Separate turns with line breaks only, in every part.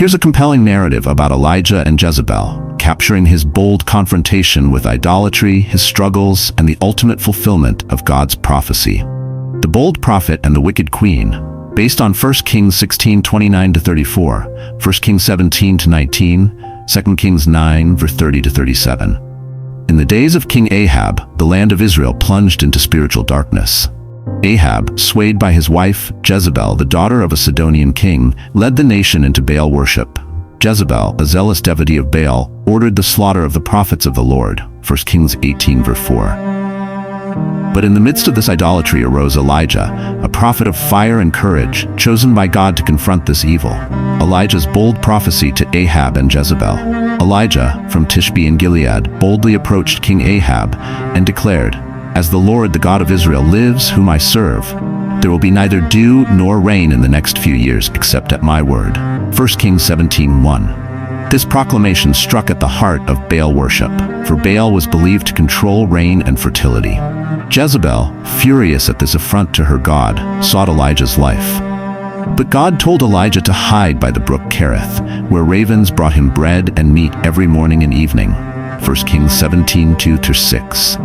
Here's a compelling narrative about Elijah and Jezebel, capturing his bold confrontation with idolatry, his struggles, and the ultimate fulfillment of God's prophecy. The Bold Prophet and the Wicked Queen, based on 1 Kings 16:29-34, 1 Kings 17-19, 2 Kings 9:30-37. In the days of King Ahab, the land of Israel plunged into spiritual darkness. Ahab, swayed by his wife, Jezebel, the daughter of a Sidonian king, led the nation into Baal worship. Jezebel, a zealous devotee of Baal, ordered the slaughter of the prophets of the Lord, 1 Kings 18:4. But in the midst of this idolatry arose Elijah, a prophet of fire and courage, chosen by God to confront this evil. Elijah's bold prophecy to Ahab and Jezebel. Elijah, from Tishbe in Gilead, boldly approached King Ahab and declared, "As the Lord, the God of Israel, lives, whom I serve, there will be neither dew nor rain in the next few years except at my word." 1 Kings 17:1. This proclamation struck at the heart of Baal worship, for Baal was believed to control rain and fertility. Jezebel, furious at this affront to her God, sought Elijah's life. But God told Elijah to hide by the brook Kerith, where ravens brought him bread and meat every morning and evening. 1 Kings 17:2-6.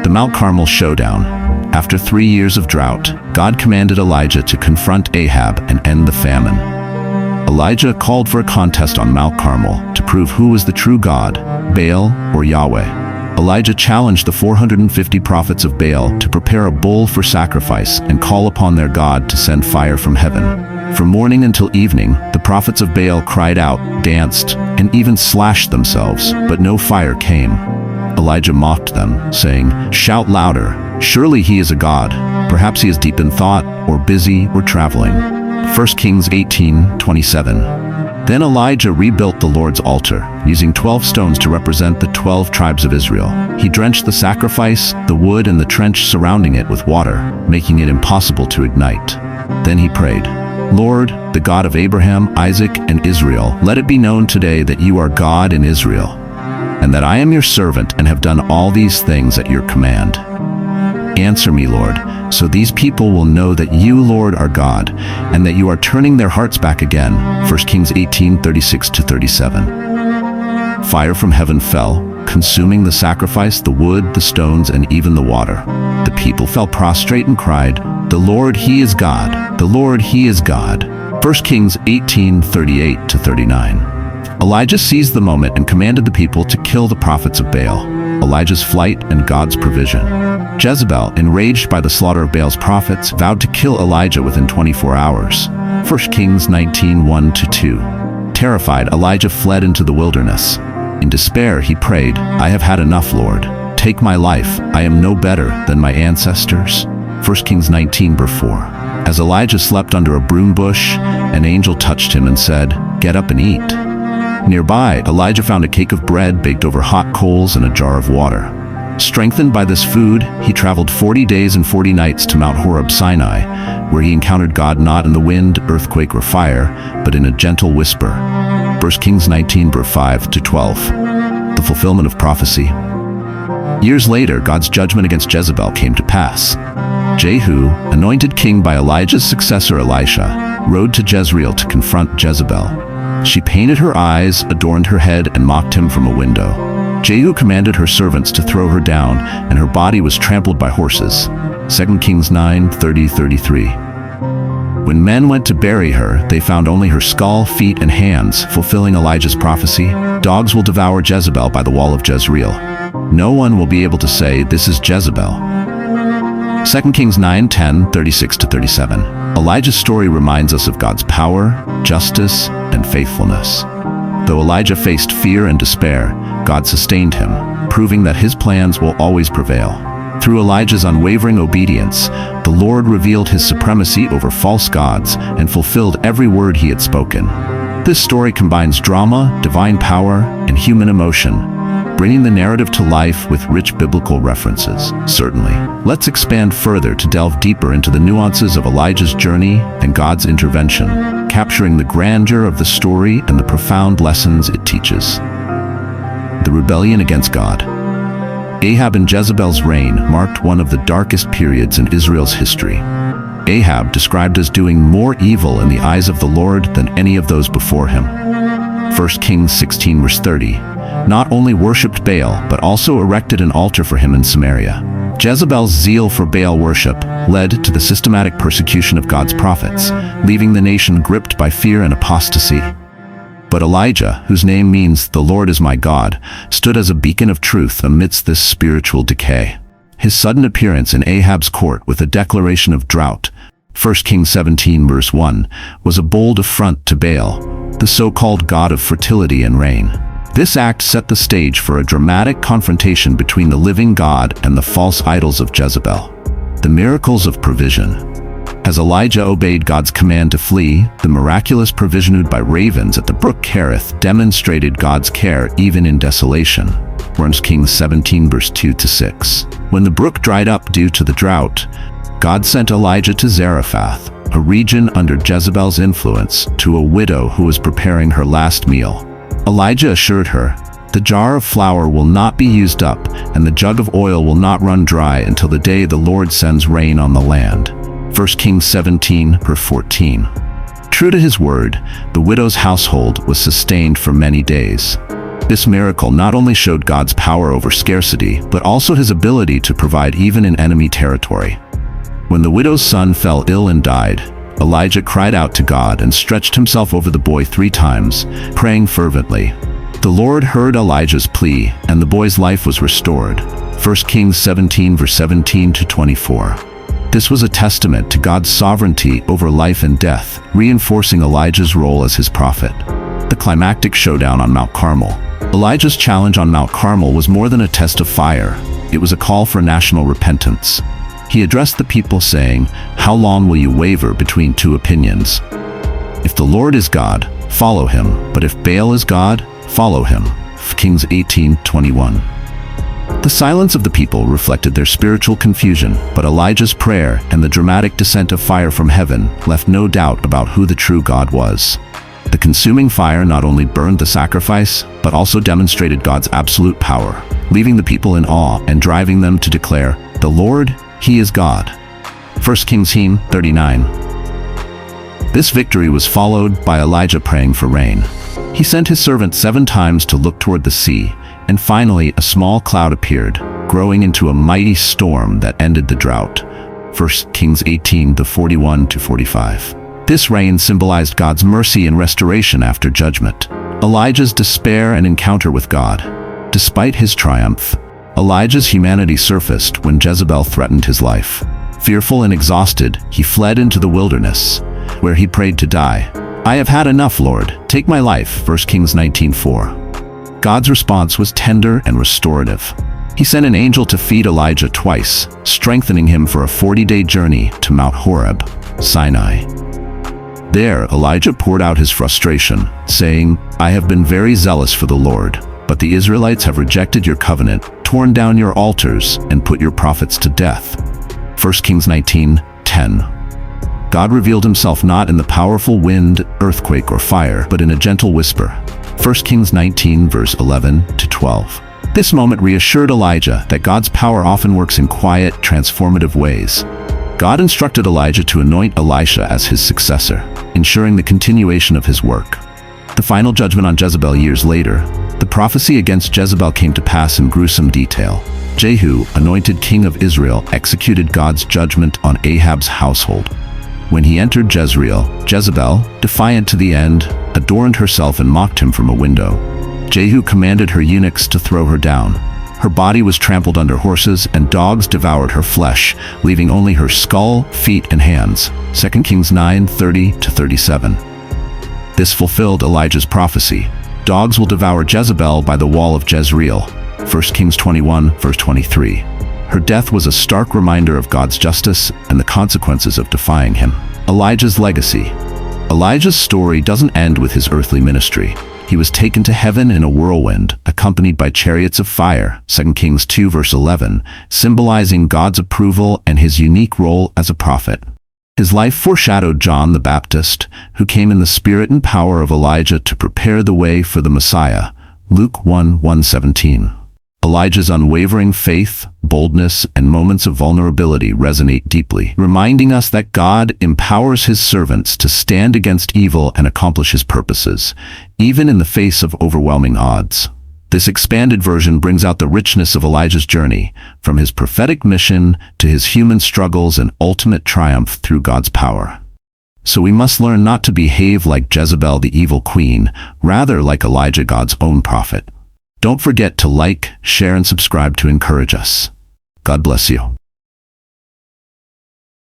The Mount Carmel showdown. After 3 years of drought, God commanded Elijah to confront Ahab and end the famine. Elijah called for a contest on Mount Carmel to prove who was the true God, Baal or Yahweh. Elijah challenged the 450 prophets of Baal to prepare a bull for sacrifice and call upon their God to send fire from heaven. From morning until evening, the prophets of Baal cried out, danced, and even slashed themselves, but no fire came. Elijah mocked them, saying, "Shout louder, surely he is a god. Perhaps he is deep in thought, or busy, or traveling." 1 Kings 18:27. Then Elijah rebuilt the Lord's altar, using 12 stones to represent the 12 tribes of Israel. He drenched the sacrifice, the wood, and the trench surrounding it with water, making it impossible to ignite. Then he prayed, "Lord, the God of Abraham, Isaac, and Israel, let it be known today that you are God in Israel, and that I am your servant and have done all these things at your command. Answer me, Lord, so these people will know that you, Lord, are God, and that you are turning their hearts back again." 1 Kings 18:36-37. Fire from heaven fell, consuming the sacrifice, the wood, the stones, and even the water. The people fell prostrate and cried, "The Lord, he is God! The Lord, he is God!" 1 Kings 18:38-39. Elijah seized the moment and commanded the people to kill the prophets of Baal. Elijah's flight and God's provision. Jezebel, enraged by the slaughter of Baal's prophets, vowed to kill Elijah within 24 hours. 1 Kings 19:1-2. Terrified, Elijah fled into the wilderness. In despair, he prayed, "I have had enough, Lord. Take my life. I am no better than my ancestors." 1 Kings 19:4. As Elijah slept under a broom bush, an angel touched him and said, "Get up and eat." Nearby, Elijah found a cake of bread baked over hot coals and a jar of water. Strengthened by this food, he traveled 40 days and 40 nights to Mount Horeb, Sinai, where he encountered God not in the wind, earthquake, or fire, but in a gentle whisper. 1 Kings 19:5-12. The fulfillment of prophecy. Years later, God's judgment against Jezebel came to pass. Jehu, anointed king by Elijah's successor Elisha, rode to Jezreel to confront Jezebel. She painted her eyes, adorned her head, and mocked him from a window. Jehu commanded her servants to throw her down, and her body was trampled by horses. 2 Kings 9:30-33. When men went to bury her, they found only her skull, feet, and hands, fulfilling Elijah's prophecy. Dogs will devour Jezebel by the wall of Jezreel. No one will be able to say, "This is Jezebel." 2 Kings 9:10-36-37. Elijah's story reminds us of God's power, justice, and faithfulness. Though Elijah faced fear and despair, God sustained him, proving that his plans will always prevail. Through Elijah's unwavering obedience, the Lord revealed his supremacy over false gods and fulfilled every word he had spoken. This story combines drama, divine power, and human emotion, bringing the narrative to life with rich biblical references. Certainly, let's expand further to delve deeper into the nuances of Elijah's journey and God's intervention, capturing the grandeur of the story and the profound lessons it teaches. The rebellion against God. Ahab and Jezebel's reign marked one of the darkest periods in Israel's history. Ahab described as doing more evil in the eyes of the Lord than any of those before him. 1 Kings 16 verse 30. Not only worshipped Baal, but also erected an altar for him in Samaria. Jezebel's zeal for Baal worship led to the systematic persecution of God's prophets, leaving the nation gripped by fear and apostasy. But Elijah, whose name means "the Lord is my God," stood as a beacon of truth amidst this spiritual decay. His sudden appearance in Ahab's court with a declaration of drought, 1 Kings 17 verse 1, was a bold affront to Baal, the so-called god of fertility and rain. This act set the stage for a dramatic confrontation between the living God and the false idols of Jezebel. The miracles of provision. As Elijah obeyed God's command to flee, the miraculous provision by ravens at the brook Kerith demonstrated God's care even in desolation. 1 Kings 17 verse 2-6. When the brook dried up due to the drought, God sent Elijah to Zarephath, a region under Jezebel's influence, to a widow who was preparing her last meal. Elijah assured her, "The jar of flour will not be used up, and the jug of oil will not run dry until the day the Lord sends rain on the land." 1 Kings 17 verse 14. True to his word, the widow's household was sustained for many days. This miracle not only showed God's power over scarcity, but also his ability to provide even in enemy territory. When the widow's son fell ill and died, Elijah cried out to God and stretched himself over the boy 3 times, praying fervently. The Lord heard Elijah's plea, and the boy's life was restored. 1 Kings 17 verse 17-24. This was a testament to God's sovereignty over life and death, reinforcing Elijah's role as his prophet. The climactic showdown on Mount Carmel. Elijah's challenge on Mount Carmel was more than a test of fire. It was a call for national repentance. He addressed the people saying, "How long will you waver between 2 opinions? If the Lord is God, follow him, but if Baal is God, follow him." Kings 18:21. The silence of the people reflected their spiritual confusion, but Elijah's prayer and the dramatic descent of fire from heaven left no doubt about who the true God was. The consuming fire not only burned the sacrifice, but also demonstrated God's absolute power, leaving the people in awe and driving them to declare, "The Lord, He is God." 1 Kings 39. This victory was followed by Elijah praying for rain. He sent his servant 7 times to look toward the sea, and finally a small cloud appeared, growing into a mighty storm that ended the drought. 1 Kings 18:41-45. This rain symbolized God's mercy and restoration after judgment. Elijah's despair and encounter with God. Despite his triumph, Elijah's humanity surfaced when Jezebel threatened his life. Fearful and exhausted, he fled into the wilderness, where he prayed to die. "I have had enough, Lord. Take my life." 1 Kings 19:4. God's response was tender and restorative. He sent an angel to feed Elijah twice, strengthening him for a 40-day journey to Mount Horeb, Sinai. There, Elijah poured out his frustration, saying, "I have been very zealous for the Lord, but the Israelites have rejected your covenant, torn down your altars, and put your prophets to death." 1 Kings 19:10. God revealed himself not in the powerful wind, earthquake, or fire, but in a gentle whisper. 1 Kings 19 verse 11-12. This moment reassured Elijah that God's power often works in quiet, transformative ways. God instructed Elijah to anoint Elisha as his successor, ensuring the continuation of his work. The final judgment on Jezebel years later, the prophecy against Jezebel came to pass in gruesome detail. Jehu, anointed king of Israel, executed God's judgment on Ahab's household. When he entered Jezreel, Jezebel, defiant to the end, adorned herself and mocked him from a window. Jehu commanded her eunuchs to throw her down. Her body was trampled under horses, and dogs devoured her flesh, leaving only her skull, feet, and hands. 2 Kings 9:30-37. This fulfilled Elijah's prophecy. Dogs will devour Jezebel by the wall of Jezreel. 1 Kings 21 verse 23. Her death was a stark reminder of God's justice and the consequences of defying him. Elijah's legacy. Elijah's story doesn't end with his earthly ministry. He was taken to heaven in a whirlwind, accompanied by chariots of fire, 2 Kings 2 verse 11, symbolizing God's approval and his unique role as a prophet. His life foreshadowed John the Baptist, who came in the spirit and power of Elijah to prepare the way for the Messiah, Luke 1:17. Elijah's unwavering faith, boldness, and moments of vulnerability resonate deeply, reminding us that God empowers his servants to stand against evil and accomplish his purposes, even in the face of overwhelming odds. This expanded version brings out the richness of Elijah's journey, from his prophetic mission to his human struggles and ultimate triumph through God's power. So we must learn not to behave like Jezebel, the evil queen, rather like Elijah, God's own prophet. Don't forget to like, share, and subscribe to encourage us. God bless you.